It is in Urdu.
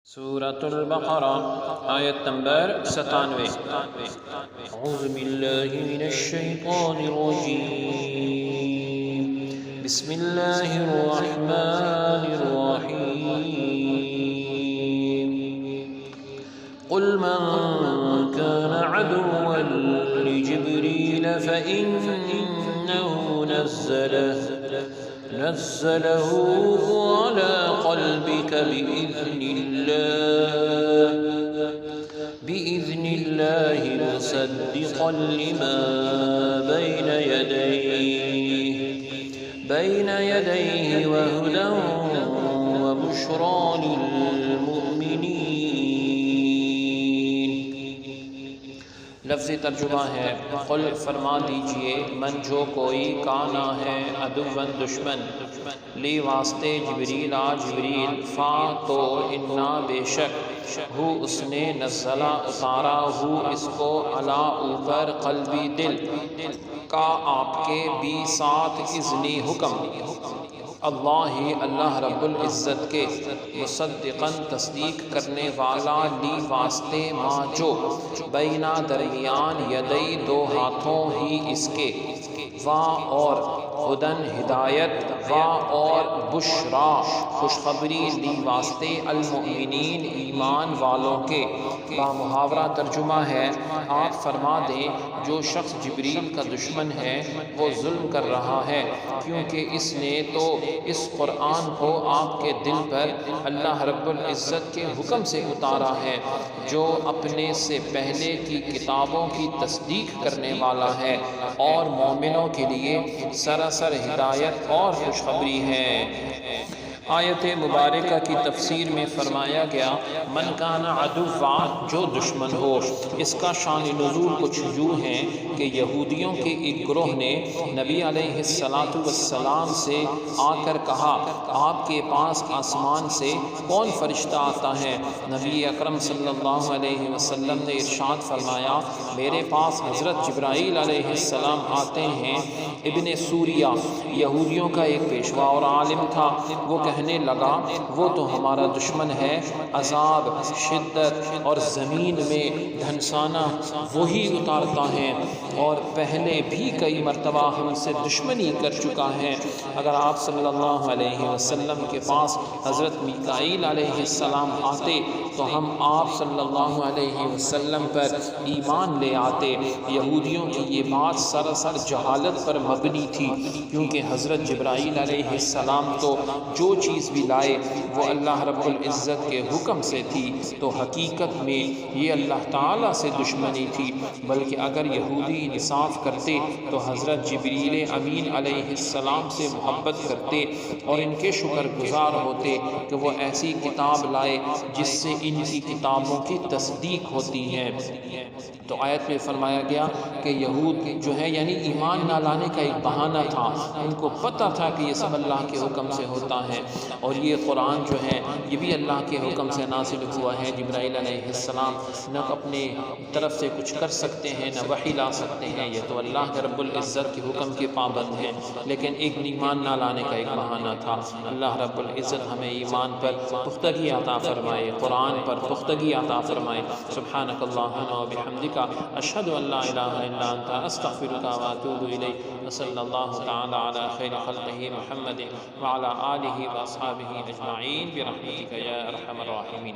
سورة البقرہ آیت نمبر 97۔ اعوذ باللہ من الشیطان الرجیم، بسم اللہ الرحمن الرحیم۔ قل من كان عدوا لجبريل فإنه نزله على قلبك بإذن الله مصدقا لما بين يديه وهدى وبشرى للمؤمنين۔ لفظ ترجمہ ہے، قل فرما دیجئے، من جو کوئی کانا ہے عدوًا دشمن، لی واسطے جبریل جبریل، فا تو انا بے شک، ہو اس نے نزلہ اتارا، ہو اس کو علا اوپر، قلبی دل کا آپ کے بھی ساتھ اذنی حکم، اللہ رب العزت کے، مصدقاً تصدیق کرنے والا، لی واسطے ما جو، بینا درمیان، یدئی دو ہاتھوں ہی اس کے، وا اور ہدن ہدایت، وا اور بشرا خوشخبری، لی واسطے المؤمنین ایمان والوں کے۔ بامحاورہ ترجمہ ہے، آپ فرما دیں جو شخص جبریل کا دشمن ہے وہ ظلم کر رہا ہے، کیونکہ اس نے تو اس قرآن کو آپ کے دل پر اللہ رب العزت کے حکم سے اتارا ہے، جو اپنے سے پہلے کی کتابوں کی تصدیق کرنے والا ہے اور مومنوں کے لیے سراسر ہدایت اور خوشخبری ہے۔ آیت مبارکہ کی تفسیر میں فرمایا گیا، من کان عدوا، جو دشمن ہو۔ اس کا شان نزول کچھ یوں ہے کہ یہودیوں کے ایک گروہ نے نبی علیہ السلام سے آ کر کہا، آپ کے پاس آسمان سے کون فرشتہ آتا ہے؟ نبی اکرم صلی اللہ علیہ وسلم نے ارشاد فرمایا، میرے پاس حضرت جبرائیل علیہ السلام آتے ہیں۔ ابن سوریہ یہودیوں کا ایک پیشوا اور عالم تھا، وہ کہنے لگا، وہ تو ہمارا دشمن ہے، عذاب، شدت اور زمین میں دھنسانہ وہی اتارتا ہے، اور پہلے بھی کئی مرتبہ ہم سے دشمنی کر چکا ہے۔ اگر آپ صلی اللہ علیہ وسلم کے پاس حضرت میکائیل علیہ السلام آتے تو ہم آپ صلی اللہ علیہ وسلم پر ایمان لے آتے۔ یہودیوں کی یہ بات سراسر جہالت پر مبنی تھی، کیونکہ حضرت جبرائیل علیہ السلام تو جو چیز بھی لائے وہ اللہ رب العزت کے حکم سے تھی، تو حقیقت میں یہ اللہ تعالیٰ سے دشمنی تھی۔ بلکہ اگر یہودی انصاف کرتے تو حضرت جبریل امین علیہ السلام سے محبت کرتے اور ان کے شکر گزار ہوتے کہ وہ ایسی کتاب لائے جس سے ان کی کتابوں کی تصدیق ہوتی ہے۔ تو آیت میں فرمایا گیا کہ یہود جو ہے یعنی ایمان نہ لانے کا ایک بہانہ تھا، ان کو پتہ تھا کہ یہ سب اللہ کے حکم سے ہوتا ہے، اور یہ قرآن جو ہے یہ بھی اللہ کے حکم سے نازل ہوا ہے۔ جبرائیل علیہ السلام نہ اپنے طرف سے کچھ کر سکتے ہیں نہ وحی لا سکتے ہیں، یہ تو اللہ رب العزت کے حکم کے پابند ہیں، لیکن ایک ایمان نہ لانے کا ایک بہانہ تھا۔ اللہ رب العزت ہمیں ایمان پر پختگی عطا فرمائے، قرآن پر پختگی عطا فرمائے۔ سبحانک اللہم و بحمدک، اشہد ان لا الہ الا انت، استغفرک و اتوب الیک۔ وصلی اللہ تعالی علی خیر خلقہ محمد وعلی آلہ واصحابہ اجمعین برحمتک یا ارحم الراحمین۔